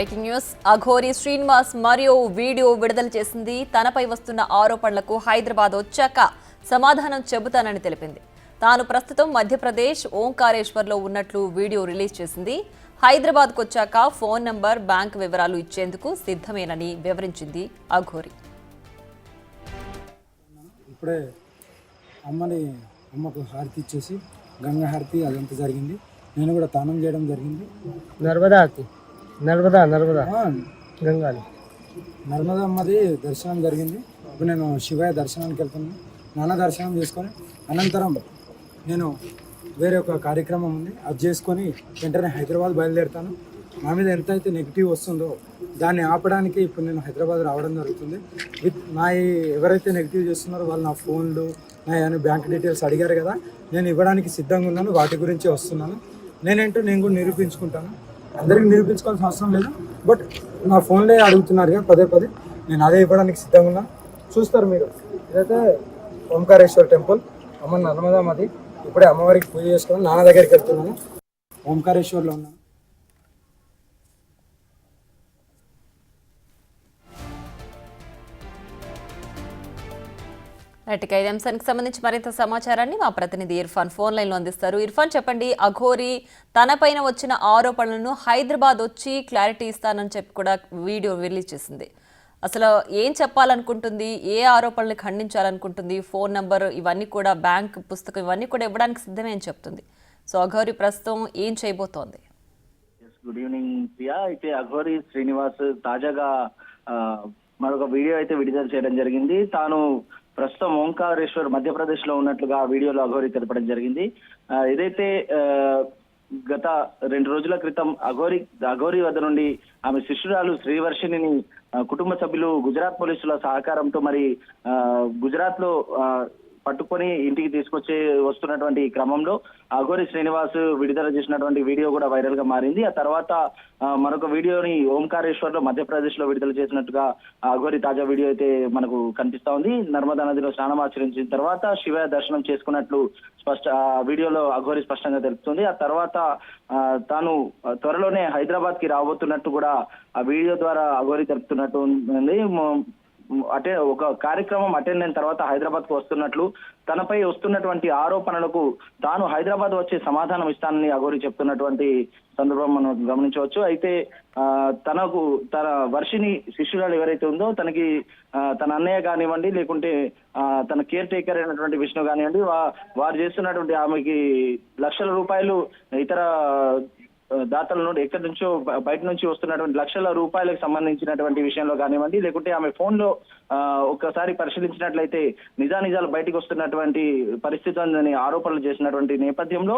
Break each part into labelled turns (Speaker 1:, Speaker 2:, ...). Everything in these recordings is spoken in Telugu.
Speaker 1: Breaking news. అఘోరి శ్రీనివాస్ మరో వీడియో విడుదల చేసింది. తనపై వస్తున్న ఆరోపణలకు హైదరాబాద్ వచ్చాక సమాధానం చెబుతానని తెలిపింది. తాను ప్రస్తుతం మధ్యప్రదేశ్ ఓంకారేశ్వర్లో ఉన్నట్లు వీడియో రిలీజ్ చేసింది. హైదరాబాద్కు వచ్చాక ఫోన్ నంబర్, బ్యాంక్ వివరాలు ఇచ్చేందుకు సిద్ధమేనని వివరించింది అఘోరి.
Speaker 2: ఇప్పుడే అమ్మకు హారతి ఇచ్చేసి గంగా హారతి అదంతా జరిగింది. నేను కూడా తానం చేయడం జరిగింది. నర్మదా అమ్మది దర్శనం జరిగింది. ఇప్పుడు నేను శివయ్య దర్శనానికి వెళ్తున్నాను. నాన్న దర్శనం చేసుకొని అనంతరం నేను వేరే ఒక కార్యక్రమం ఉంది, అది చేసుకొని వెంటనే హైదరాబాద్ బయలుదేరుతాను. నా మీద ఎంతైతే నెగిటివ్ వస్తుందో దాన్ని ఆపడానికి ఇప్పుడు నేను హైదరాబాద్ రావడం జరుగుతుంది. ఎవరైతే నెగిటివ్ చేస్తున్నారో వాళ్ళు నా ఫోన్లు, నా బ్యాంక్ డీటెయిల్స్ అడిగారు కదా, నేను ఇవ్వడానికి సిద్ధంగా ఉన్నాను. వాటి గురించి వస్తున్నాను. నేనేంటో నేను కూడా నిరూపించుకుంటాను. అందరికీ నిరూపించుకోవాల్సిన అవసరం లేదు, బట్ నా ఫోన్లే అడుగుతున్నారు కదా పదే పదే, నేను అదే ఇవ్వడానికి సిద్ధంగా ఉన్నాను. చూస్తారు మీరు. ఇదైతే ఓంకారేశ్వర్ టెంపుల్, అమ్మ నర్మదామది. ఇప్పుడే అమ్మవారికి పూజ చేసుకుని నాన్న దగ్గరికి వెళ్తున్నాను. ఓంకారేశ్వర్లో ఉన్నాను.
Speaker 1: ఇక ఈ అంశానికి సంబంధించి మరింత సమాచారాన్ని మా ప్రతినిధి ఇర్ఫాన్ ఫోన్ లైన్లో అందిస్తారు. ఇర్ఫాన్, చెప్పండి. అఘోరి తనపైన వచ్చిన ఆరోపణలను హైదరాబాద్ వచ్చి క్లారిటీ ఇస్తానని చెప్పి కూడా వీడియో రిలీజ్ చేసింది. అసలు ఏం చెప్పాలనుకుంటుంది, ఏ ఆరోపణలు ఖండించాలనుకుంటుంది, ఫోన్ నంబర్ ఇవన్నీ కూడా, బ్యాంక్ పుస్తకం ఇవన్నీ కూడా ఇవ్వడానికి సిద్ధమే అని చెప్తుంది. సో అఘోరి ప్రస్తుతం ఏం చేయబోతోంది?
Speaker 3: Good evening Priya. అయితే అఘోరి శ్రీనివాస్ తాజాగా మరొక వీడియో అయితే విడుదల చేయడం జరిగింది. తాను ప్రస్తుతం ఓంకారేశ్వర్ మధ్యప్రదేశ్ లో ఉన్నట్లుగా ఆ వీడియోలో అఘోరి తెలపడం జరిగింది. ఏదైతే గత 2 రోజుల క్రితం అఘోరి వద్ద నుండి ఆమె శిష్యురాలు శ్రీవర్షిణిని కుటుంబ సభ్యులు గుజరాత్ పోలీసుల సహకారంతో మరి గుజరాత్ లో పట్టుకొని ఇంటికి తీసుకొచ్చి వస్తున్నటువంటి క్రమంలో అఘోరి శ్రీనివాస్ విడుదల చేసినటువంటి వీడియో కూడా వైరల్ గా మారింది. ఆ తర్వాత మరొక వీడియోని ఓంకారేశ్వర్ లో మధ్యప్రదేశ్ లో విడుదల చేసినట్టుగా అఘోరి తాజా వీడియో అయితే మనకు కనిపిస్తా ఉంది. నర్మదా నదిలో స్నానం ఆచరించిన తర్వాత శివయ్య దర్శనం చేసుకున్నట్లు వీడియోలో అఘోరి స్పష్టంగా తెలుపుతుంది. ఆ తర్వాత తాను త్వరలోనే హైదరాబాద్ కి రాబోతున్నట్టు కూడా ఆ వీడియో ద్వారా అఘోరి తెలుపుతున్నట్టు ఉంది. ఒక కార్యక్రమం అటెండ్ అయిన తర్వాత హైదరాబాద్ కు వస్తున్నట్లు, తనపై వస్తున్నటువంటి ఆరోపణలకు తాను హైదరాబాద్ వచ్చి సమాధానం ఇస్తానని అఘోరి చెప్తున్నటువంటి సందర్భం మనం గమనించవచ్చు. అయితే తన వర్షిని శిష్యురాలు ఎవరైతే ఉందో తనకి తన అన్నయ్య కానివ్వండి, లేకుంటే తన కేర్ టేకర్ అయినటువంటి విష్ణు కానివ్వండి, వారు చేస్తున్నటువంటి ఆమెకి లక్షల రూపాయలు ఇతర దాతల నుండి ఎక్కడి నుంచో బయట నుంచి వస్తున్నటువంటి లక్షల రూపాయలకు సంబంధించినటువంటి విషయంలో కానివ్వండి, లేకుంటే ఆమె ఫోన్ లో ఒక్కసారి పరిశీలించినట్లయితే నిజానిజాలు బయటకు వస్తున్నటువంటి పరిస్థితి ఉందని ఆరోపణలు చేసినటువంటి నేపథ్యంలో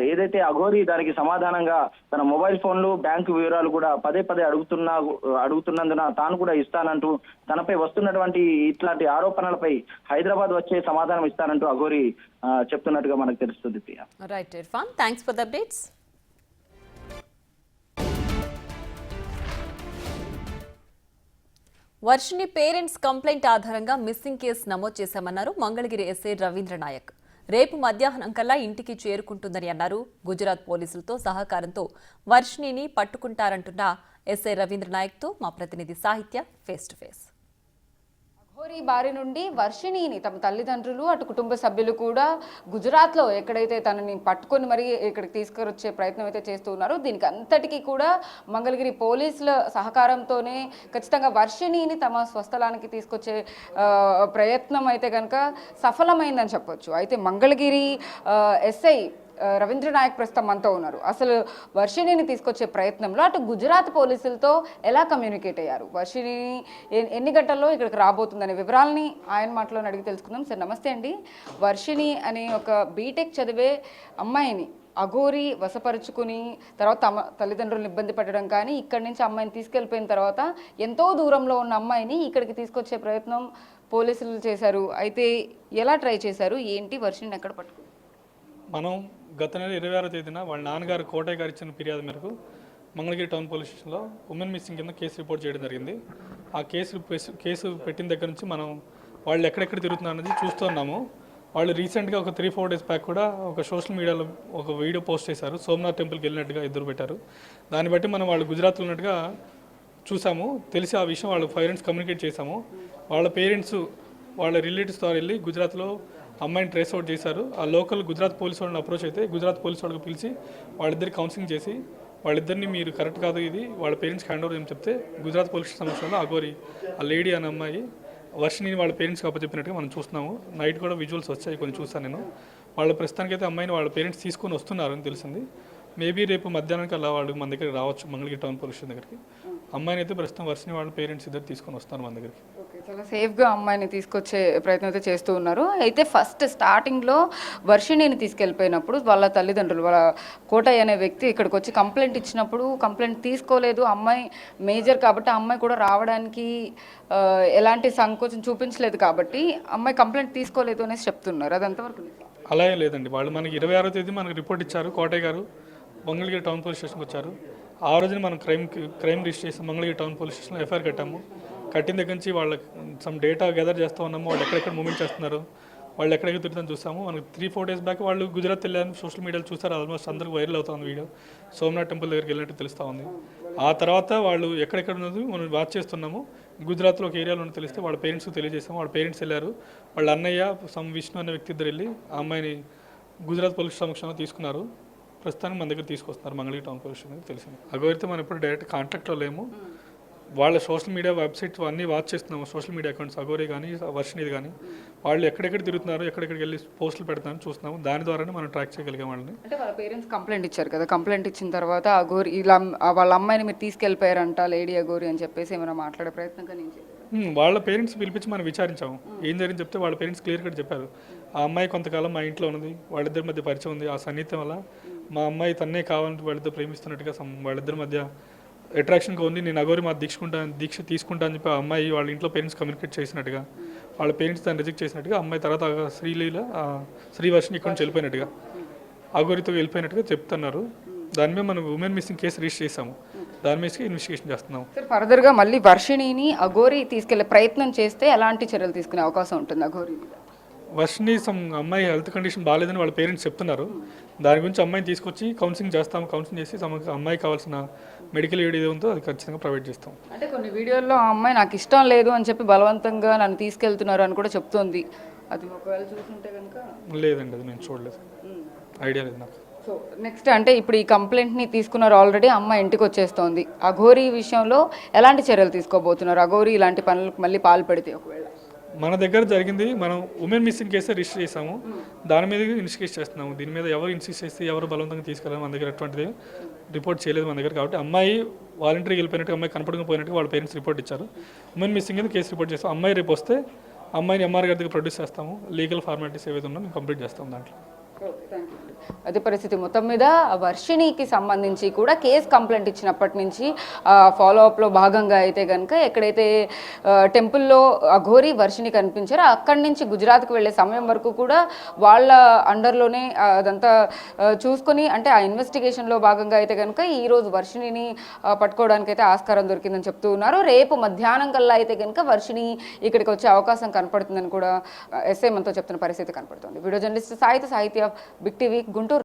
Speaker 3: ఏదైతే అఘోరి దానికి సమాధానంగా తన మొబైల్ ఫోన్లు, బ్యాంకు వివరాలు కూడా పదే పదే అడుగుతున్నందున తాను కూడా ఇస్తానంటూ, తనపై వస్తున్నటువంటి ఇట్లాంటి ఆరోపణలపై హైదరాబాద్ వచ్చే సమాధానం ఇస్తానంటూ అఘోరి చెప్తున్నట్టుగా మనకు తెలుస్తుంది. Priya.
Speaker 1: Right Irfan, thanks for the updates. Varshini parents complaint ఆధారంగా మిస్సింగ్ కేసు నమోదు చేశామన్నారు మంగళగిరి ఎస్ఐ రవీంద్ర నాయక్. రేపు మధ్యాహ్నం కల్లా ఇంటికి చేరుకుంటుందని అన్నారు. గుజరాత్ పోలీసులతో సహకారంతో వర్షిణిని పట్టుకుంటారంటున్న ఎస్ఐ రవీంద్ర నాయక్తో మా ప్రతినిధి సాహిత్య ఫేస్ టు ఫేస్.
Speaker 4: అఘోరి బారి నుండి వర్షిణిని తమ తల్లిదండ్రులు, అటు కుటుంబ సభ్యులు కూడా గుజరాత్లో ఎక్కడైతే తనని పట్టుకొని మరి ఇక్కడికి తీసుకొచ్చే ప్రయత్నం అయితే చేస్తూ ఉన్నారో, దీనికి అంతటికీ కూడా మంగళగిరి పోలీసుల సహకారంతోనే ఖచ్చితంగా వర్షిణిని తమ స్వస్థలానికి తీసుకొచ్చే ప్రయత్నం అయితే కనుక సఫలమైందని చెప్పొచ్చు. అయితే మంగళగిరి ఎస్ఐ రవీంద్ర నాయక్ ప్రస్తుతం మనతో ఉన్నారు. అసలు వర్షిణిని తీసుకొచ్చే ప్రయత్నంలో అటు గుజరాత్ పోలీసులతో ఎలా కమ్యూనికేట్ అయ్యారు, వర్షిణి ఎన్ని గంటల్లో ఇక్కడికి రాబోతుందనే వివరాలని ఆయన మాటలో అడిగి తెలుసుకుందాం. సార్ నమస్తే అండి. వర్షిణి అనే ఒక బీటెక్ చదివే అమ్మాయిని అఘోరి వశపరుచుకుని తర్వాత తమ తల్లిదండ్రులను ఇబ్బంది పెట్టడం కానీ, ఇక్కడి నుంచి అమ్మాయిని తీసుకెళ్ళిపోయిన తర్వాత ఎంతో దూరంలో ఉన్న అమ్మాయిని ఇక్కడికి తీసుకొచ్చే ప్రయత్నం పోలీసులు చేశారు. అయితే ఎలా ట్రై చేశారు, ఏంటి, వర్షిణిని ఎక్కడ పట్టుకున్నారు?
Speaker 5: మనం గత నెల 26వ తేదీన వాళ్ళ నాన్నగారు కోటయ్య గారు ఇచ్చిన ఫిర్యాదు మేరకు మంగళగిరి టౌన్ పోలీస్ స్టేషన్లో ఉమెన్ మిస్సింగ్ కింద కేసు రిపోర్ట్ చేయడం జరిగింది. ఆ కేసు పెట్టిన దగ్గర నుంచి మనం వాళ్ళు ఎక్కడెక్కడ తిరుగుతున్నారు అనేది చూస్తున్నాము. వాళ్ళు రీసెంట్గా ఒక 3-4 డేస్ బ్యాక్ కూడా ఒక సోషల్ మీడియాలో ఒక వీడియో పోస్ట్ చేశారు. సోమనాథ్ టెంపుల్కి వెళ్ళినట్టుగా ఇద్దరు పెట్టారు. దాన్ని బట్టి మనం వాళ్ళు గుజరాత్లో ఉన్నట్టుగా చూసాము, తెలిసి ఆ విషయం వాళ్ళ పేరెంట్స్ కమ్యూనికేట్ చేశాము. వాళ్ళ పేరెంట్స్ వాళ్ళ రిలేటివ్స్ ద్వారా వెళ్ళి గుజరాత్లో అమ్మాయిని ట్రేస్ అవుట్ చేశారు. ఆ లోకల్ గుజరాత్ పోలీస్ వాళ్ళని అప్రోచ్ అయితే గుజరాత్ పోలీస్ వాళ్ళకి పిలిచి వాళ్ళిద్దరికి కౌన్సిలింగ్ చేసి వాళ్ళిద్దరిని మీరు కరెక్ట్ కాదు, ఇది వాళ్ళ పేరెంట్స్కి హ్యాండ్ ఓవర్ చేయమని చెప్తే గుజరాత్ పోలీస్ సమక్షంలో అఘోరి ఆ లేడీ అనే అమ్మాయి వర్షిని వాళ్ళ పేరెంట్స్కి అప్పచెప్పినట్టుగా మనం చూస్తున్నాము. నైట్ కూడా విజువల్స్ వచ్చాయి, కొన్ని చూసాను నేను. వాళ్ళ ప్రస్తుతానికైతే అమ్మాయిని వాళ్ళ పేరెంట్స్ తీసుకొని వస్తున్నారని తెలిసింది. మేబీ రేపు మధ్యాహ్నానికి అలా వాళ్ళు మన దగ్గరికి రావచ్చు, మంగళగిరి టౌన్ పోలీస్ స్టేషన్ దగ్గరికి. అమ్మాయిని అయితే ప్రస్తుతం వర్షిని వాళ్ళ పేరెంట్స్ ఇద్దరు తీసుకొని వస్తారు మన దగ్గరికి.
Speaker 4: ఓకే, చాలా సేఫ్గా అమ్మాయిని తీసుకొచ్చే ప్రయత్నం అయితే చేస్తూ ఉన్నారు. అయితే ఫస్ట్ స్టార్టింగ్లో వర్షిణిని తీసుకెళ్ళిపోయినప్పుడు వాళ్ళ తల్లిదండ్రులు, వాళ్ళ కోటయ్య అనే వ్యక్తి ఇక్కడికి వచ్చి కంప్లైంట్ ఇచ్చినప్పుడు కంప్లైంట్ తీసుకోలేదు. అమ్మాయి మేజర్ కాబట్టి అమ్మాయి కూడా రావడానికి ఎలాంటి సంకోచం చూపించలేదు కాబట్టి అమ్మాయి కంప్లైంట్ తీసుకోలేదు అనేసి చెప్తున్నారు. అది ఎంతవరకు నిజం?
Speaker 5: అలా ఏం లేదండి. వాళ్ళు మనకి 26వ తేదీ మనకు రిపోర్ట్ ఇచ్చారు. కోటయ్య గారు మంగళగిరి టౌన్ పోలీస్ స్టేషన్కి వచ్చారు. ఆ రోజున మనం క్రైమ్ రిజిస్టర్ చేసి మంగళగిరి టౌన్ పోలీస్ స్టేషన్లో ఎఫ్ఐఆర్ కట్టాము. కట్టిన దగ్గర నుంచి వాళ్ళకి సమ్ డేటా గ్యాదర్ చేస్తూ ఉన్నాము. వాళ్ళు ఎక్కడెక్కడ మూవ్మెంట్ చేస్తున్నారు, వాళ్ళు ఎక్కడెక్కడ తిరుగుతాను చూసాము. మనకు 3-4 డేస్ బ్యాక్ వాళ్ళు గుజరాత్ వెళ్ళారు, సోషల్ మీడియాలో చూసారు. ఆల్మోస్ట్ అందరికి వైరల్ అవుతుంది వీడియో. సోమనాథ్ టెంపుల్ దగ్గరికి వెళ్ళినట్టు తెలుస్తూ ఉంది. ఆ తర్వాత వాళ్ళు ఎక్కడెక్కడ ఉన్నది మనం వాచ్ చేస్తున్నాము. గుజరాత్లో ఒక ఏరియాలో ఉన్న తెలిస్తే వాళ్ళ పేరెంట్స్కి తెలియజేసాము. వాళ్ళ పేరెంట్స్ వెళ్ళారు. వాళ్ళ అన్నయ్య విష్ణు అనే వ్యక్తి ఇద్దరు వెళ్ళి ఆ అమ్మాయిని గుజరాత్ పోలీస్ సమక్షంలో తీసుకున్నారు. ప్రస్తుతానికి మన దగ్గర తీసుకొస్తున్నారు మంగళగిరి టౌన్ పోలీస్ స్టేషన్ తెలిసింది. అగోరితో మనం ఎప్పుడు డైరెక్ట్ కాంటాక్ట్లో లేము. వాళ్ళ సోషల్ మీడియా వెబ్సైట్స్ అన్నీ వాచ్ చేస్తున్నాము. సోషల్ మీడియా అకౌంట్స్ అగోరి కానీ వర్షినిది కానీ వాళ్ళు ఎక్కడెక్కడ తిరుగుతున్నారు, ఎక్కడెక్కడికి వెళ్ళి పోస్టులు పెడతారని చూస్తున్నాము. దాని ద్వారానే మనం ట్రాక్ చేయగలిగాం వాళ్ళని.
Speaker 4: అంటే వాళ్ళ పేరెంట్స్ కంప్లైంట్ ఇచ్చారు కదా, కంప్లైంట్ ఇచ్చిన తర్వాత అఘోరి ఇలా వాళ్ళ అమ్మాయిని మీరు తీసుకెళ్ళిపోయారంట లేడీ అఘోరి అని చెప్పేసి ఏమైనా మాట్లాడే ప్రయత్నం కానీ
Speaker 5: వాళ్ళ పేరెంట్స్ పిలిపించి మనం విచారించాము. ఏం జరిగింది చెప్తే వాళ్ళ పేరెంట్స్ క్లియర్ కట్ చెప్పారు. ఆ అమ్మాయి కొంతకాలం మా ఇంట్లో ఉన్నది, వాళ్ళిద్దరి మధ్య పరిచయం ఉంది. ఆ సన్నిహితం వల్ల మా అమ్మాయి తన్నే కావాలంటే వాళ్ళిద్దరు ప్రేమిస్తున్నట్టుగా వాళ్ళిద్దరి మధ్య అట్రాక్షన్గా ఉంది. నేను అఘోరి మా దీక్ష తీసుకుంటా అని చెప్పి ఆ అమ్మాయి వాళ్ళ ఇంట్లో పేరెంట్స్ కమ్యూనికేట్ చేసినట్టుగా, వాళ్ళ పేరెంట్స్ దాన్ని రిజెక్ట్ చేసినట్టుగా, అమ్మాయి తర్వాత శ్రీవర్షిని ఇక్కడ నుంచి వెళ్ళిపోయినట్టుగా, అఘోరితో వెళ్ళిపోయినట్టుగా చెప్తున్నారు. దాని మీద మనం ఉమెన్ మిస్సింగ్ కేసు రిజిస్టర్ చేసాము. దాని మీద ఇన్వెస్టిగేషన్ చేస్తున్నాం.
Speaker 4: సార్, ఫర్దర్గా మళ్ళీ వర్షిణిని అఘోరి తీసుకెళ్లే ప్రయత్నం చేస్తే ఎలాంటి చర్యలు తీసుకునే అవకాశం ఉంటుంది అఘోరి మీద?
Speaker 5: వర్షిని అమ్మాయి హెల్త్ కండిషన్ బాగాలేదని వాళ్ళ పేరెంట్స్ చెప్తున్నారు. దాని గురించి అమ్మాయిని తీసుకొచ్చి కౌన్సిలింగ్ చేస్తాము. కౌన్సిలింగ్ చేసి అమ్మాయికి కావాల్సిన మెడికల్ ఎయిడ్ ఏదో ఉందో అది ఖచ్చితంగా ప్రొవైడ్ చేస్తాం.
Speaker 4: అంటే కొన్ని వీడియోల్లో ఆ అమ్మాయి నాకు ఇష్టం లేదు అని చెప్పి బలవంతంగా నన్ను తీసుకెళ్తున్నారు అని కూడా చెప్తోంది. అది ఒకవేళ చూసుంటే కనుక?
Speaker 5: లేదండి, అది నేను చూడలేదు, ఐడియా లేదు నాకు.
Speaker 4: సో నెక్స్ట్ అంటే ఇప్పుడు ఈ కంప్లైంట్ని తీసుకున్నారు ఆల్రెడీ, అమ్మాయి ఇంటికి వచ్చేస్తోంది. అఘోరి విషయంలో ఎలాంటి చర్యలు తీసుకోబోతున్నారు? అఘోరి ఇలాంటి పనులకు మళ్ళీ పాల్పడితే ఒకవేళ?
Speaker 5: మన దగ్గర జరిగింది, మనం ఉమెన్ మిస్సింగ్ కేసే రిజిస్టర్ చేసాము. దాని మీద ఇన్వెస్టిగేట్ చేస్తున్నాము. దీని మీద ఎవరు ఇన్సిస్ట్ చేస్తే ఎవరు బలవంతంగా తీసుకెళ్ళాలి మన దగ్గర ఎటువంటిది రిపోర్ట్ చేయలేదు మన దగ్గర. కాబట్టి అమ్మాయి వాలంటరీకి వెళ్ళిపోయినట్టు, అమ్మాయి కనపడకపోయినట్టు వాళ్ళ పేరెంట్స్ రిపోర్ట్ ఇచ్చారు. ఉమెన్ మిస్సింగ్ మీద కేసు రిపోర్ట్ చేస్తాం. అమ్మాయి రేపు వస్తే అమ్మాయిని ఎంఆర్ గారి దగ్గర ప్రొడ్యూస్ చేస్తాము. లీగల్ ఫార్మాలిటీస్ ఏవైతే ఉన్నా మేము కంప్లీట్ చేస్తాం దాంట్లో.
Speaker 4: అదే పరిస్థితి. మొత్తం మీద వర్షిణికి సంబంధించి కూడా కేసు కంప్లైంట్ ఇచ్చినప్పటి నుంచి ఫాలోఅప్లో భాగంగా అయితే కనుక ఎక్కడైతే టెంపుల్లో అఘోరి వర్షిణి కనిపించారో అక్కడి నుంచి గుజరాత్కి వెళ్ళే సమయం వరకు కూడా వాళ్ళ అండర్లోనే అదంతా చూసుకొని, అంటే ఆ ఇన్వెస్టిగేషన్లో భాగంగా అయితే కనుక ఈరోజు వర్షిణిని పట్టుకోవడానికి అయితే ఆస్కారం దొరికిందని చెప్తూ ఉన్నారు. రేపు మధ్యాహ్నం కల్లా అయితే కనుక వర్షిణి ఇక్కడికి వచ్చే అవకాశం కనపడుతుందని కూడా ఎస్ఐ మనతో చెప్తున్న పరిస్థితి కనపడుతుంది. వీడియో జర్నలిస్ట్ సాహిత్య బిగ్ టీవీ గుంటూరు.